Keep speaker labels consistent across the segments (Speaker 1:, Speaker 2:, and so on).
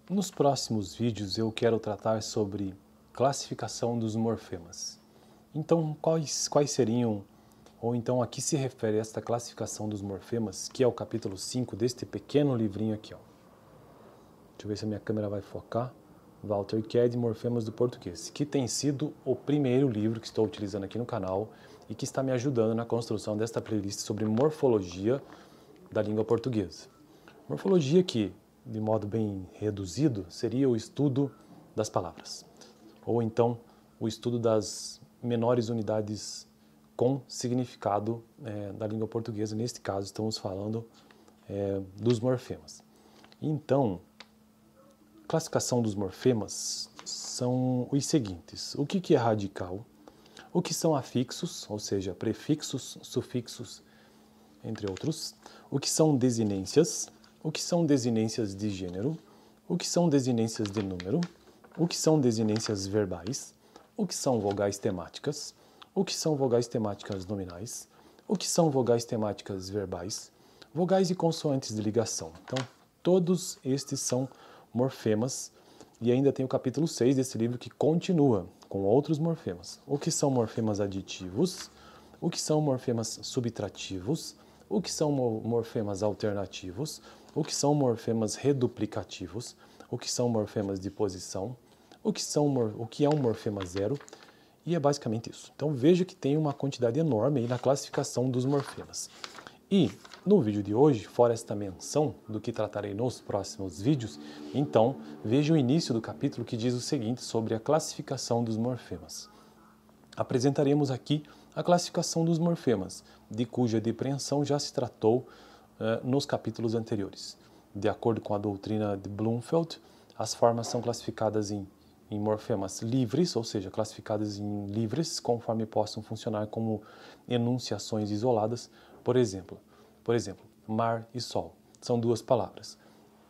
Speaker 1: Nos próximos vídeos eu quero tratar sobre classificação dos morfemas. Então, quais seriam, ou então a que se refere esta classificação dos morfemas, que é o capítulo 5 deste pequeno livrinho aqui, ó. Deixa eu ver se a minha câmera vai focar. Walter Ked, Morfemas do Português, que tem sido o primeiro livro que estou utilizando aqui no canal e que está me ajudando na construção desta playlist sobre morfologia da língua portuguesa. Morfologia que, de modo bem reduzido, seria o estudo das palavras, ou então o estudo das menores unidades com significado da língua portuguesa. Neste caso, estamos falando dos morfemas. Então, classificação dos morfemas são os seguintes: o que é radical, o que são afixos, ou seja, prefixos, sufixos, entre outros, o que são desinências, o que são desinências de gênero, o que são desinências de número, o que são desinências verbais, o que são vogais temáticas, o que são vogais temáticas nominais, o que são vogais temáticas verbais, vogais e consoantes de ligação. Então, todos estes são morfemas, e ainda tem o capítulo 6 desse livro que continua com outros morfemas. O que são morfemas aditivos, o que são morfemas subtrativos, o que são morfemas alternativos, o que são morfemas reduplicativos, o que são morfemas de posição, o que é um morfema zero, e é basicamente isso. Então veja que tem uma quantidade enorme aí na classificação dos morfemas. E no vídeo de hoje, fora esta menção do que tratarei nos próximos vídeos, então veja o início do capítulo que diz o seguinte sobre a classificação dos morfemas. Apresentaremos aqui a classificação dos morfemas, de cuja depreensão já se tratou nos capítulos anteriores. De acordo com a doutrina de Bloomfield, as formas são classificadas em morfemas livres, ou seja, classificadas em livres, conforme possam funcionar como enunciações isoladas. Por exemplo, mar e sol. São duas palavras.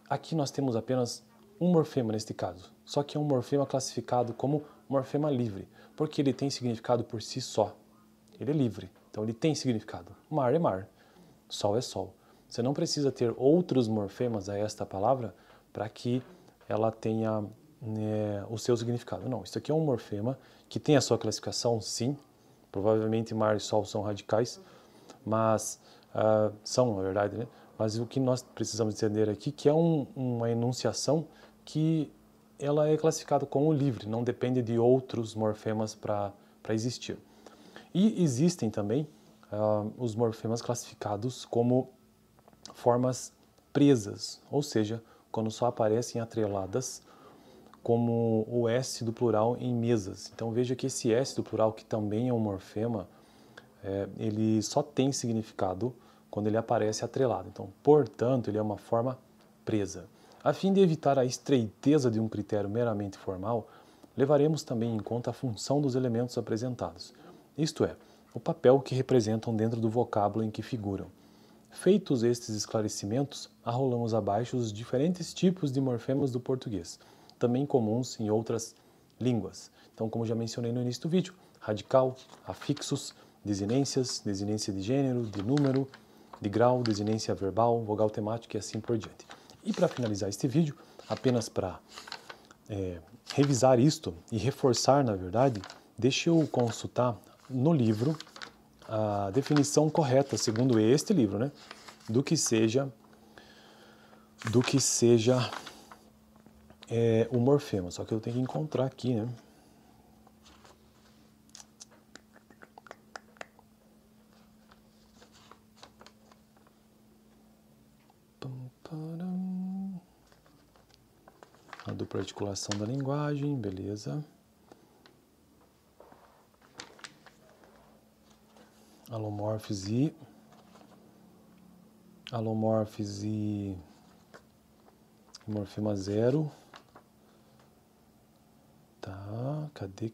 Speaker 1: Aqui nós temos apenas um morfema neste caso, só que é um morfema classificado como morfema livre, porque ele tem significado por si só. Ele é livre, então ele tem significado. Mar é mar, sol é sol. Você não precisa ter outros morfemas a esta palavra para que ela tenha o seu significado. Não, isso aqui é um morfema que tem a sua classificação, sim. Provavelmente mar e sol são radicais, mas são, na verdade, né? Mas o que nós precisamos entender aqui que é uma enunciação que ela é classificada como livre, não depende de outros morfemas para existir. E existem também os morfemas classificados como formas presas, ou seja, quando só aparecem atreladas, como o S do plural em mesas. Então veja que esse S do plural, que também é um morfema, ele só tem significado quando ele aparece atrelado. Então, portanto, ele é uma forma presa. A fim de evitar a estreiteza de um critério meramente formal, levaremos também em conta a função dos elementos apresentados, isto é, o papel que representam dentro do vocábulo em que figuram. Feitos estes esclarecimentos, arrolamos abaixo os diferentes tipos de morfemas do português, também comuns em outras línguas. Então, como já mencionei no início do vídeo, radical, afixos, desinências, desinência de gênero, de número, de grau, desinência verbal, vogal temática e assim por diante. E para finalizar este vídeo, apenas para revisar isto e reforçar, na verdade, deixe eu consultar no livro a definição correta, segundo este livro, né, do que seja o morfema. Só que eu tenho que encontrar aqui, né? A dupla articulação da linguagem, beleza. Alomorfes e morfema zero. Tá, cadê?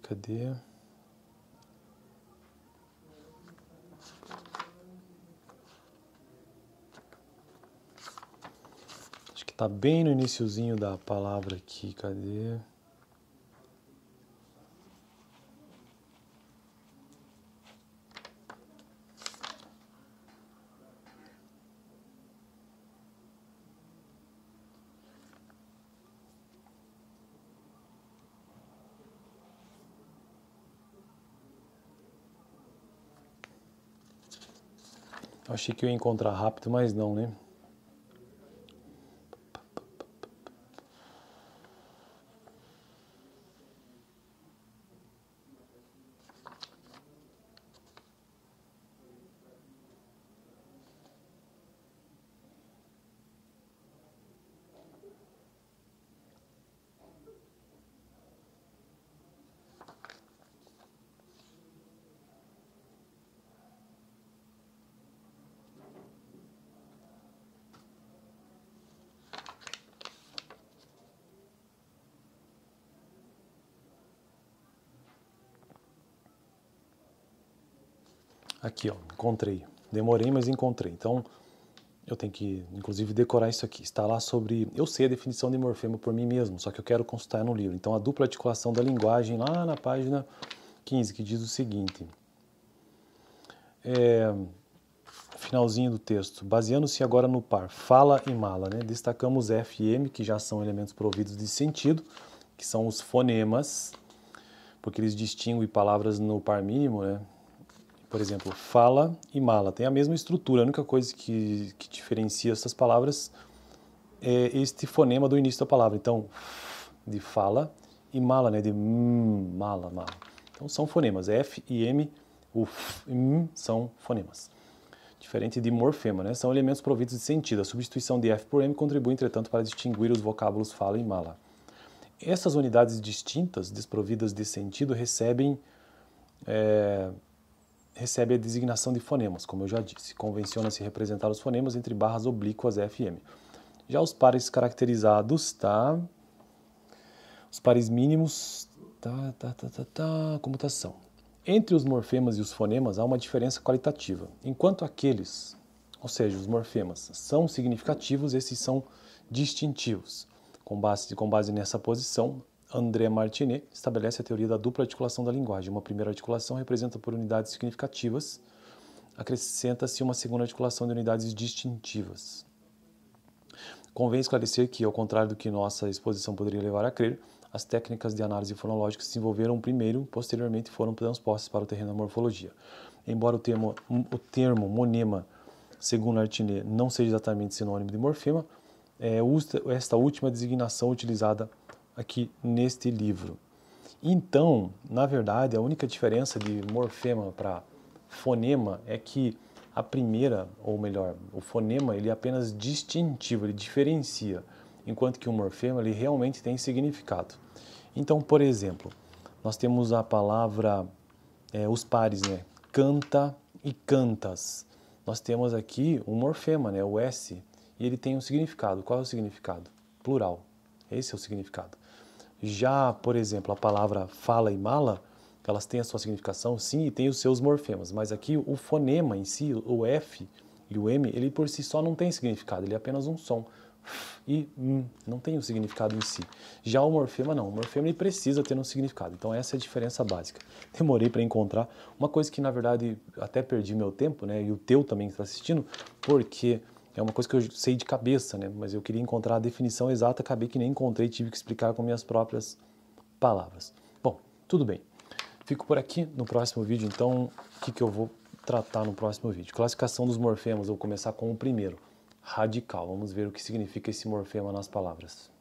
Speaker 1: Acho que tá bem no iniciozinho da palavra aqui, cadê? Eu achei que eu ia encontrar rápido, mas não, né? Aqui, ó, encontrei. Demorei, mas encontrei. Então, eu tenho que, inclusive, decorar isso aqui. Está lá sobre... Eu sei a definição de morfema por mim mesmo, só que eu quero consultar no livro. Então, a dupla articulação da linguagem, lá na página 15, que diz o seguinte. Finalzinho do texto. Baseando-se agora no par fala e mala, né? Destacamos F e M, que já são elementos providos de sentido, que são os fonemas, porque eles distinguem palavras no par mínimo, né? Por exemplo, fala e mala tem a mesma estrutura, a única coisa que diferencia essas palavras é este fonema do início da palavra. Então, de fala e mala, né? De mala, mala. Então, são fonemas. F e M, o F e M são fonemas. Diferente de morfema, né? São elementos providos de sentido. A substituição de F por M contribui, entretanto, para distinguir os vocábulos fala e mala. Essas unidades distintas, desprovidas de sentido, recebe a designação de fonemas, como eu já disse. Convenciona-se representar os fonemas entre barras oblíquas F e M. Já os pares caracterizados, tá? Os pares mínimos, comutação. Entre os morfemas e os fonemas há uma diferença qualitativa. Enquanto aqueles, ou seja, os morfemas, são significativos, esses são distintivos. Com base nessa posição, André Martinet estabelece a teoria da dupla articulação da linguagem. Uma primeira articulação representa por unidades significativas, acrescenta-se uma segunda articulação de unidades distintivas. Convém esclarecer que, ao contrário do que nossa exposição poderia levar a crer, as técnicas de análise fonológica se desenvolveram primeiro, posteriormente foram transpostas para o terreno da morfologia. Embora o termo monema, segundo Martinet, não seja exatamente sinônimo de morfema, esta última designação utilizada aqui neste livro. Então, na verdade, a única diferença de morfema para fonema é que a primeira, ou melhor, o fonema, ele é apenas distintivo, ele diferencia, enquanto que o morfema, ele realmente tem significado. Então, por exemplo, nós temos a palavra, os pares, né? Canta e cantas. Nós temos aqui um morfema, né? O S, e ele tem um significado. Qual é o significado? Plural. Esse é o significado. Já, por exemplo, a palavra fala e mala, elas têm a sua significação, sim, e tem os seus morfemas, mas aqui o fonema em si, o F e o M, ele por si só não tem significado, ele é apenas um som. E não tem um significado em si. Já o morfema não, o morfema ele precisa ter um significado, então essa é a diferença básica. Demorei para encontrar uma coisa que na verdade até perdi meu tempo, né, e o teu também que está assistindo, porque é uma coisa que eu sei de cabeça, né, mas eu queria encontrar a definição exata, acabei que nem encontrei, tive que explicar com minhas próprias palavras. Bom, tudo bem. Fico por aqui no próximo vídeo, então o que eu vou tratar no próximo vídeo? Classificação dos morfemas, eu vou começar com o primeiro. Radical. Vamos ver o que significa esse morfema nas palavras.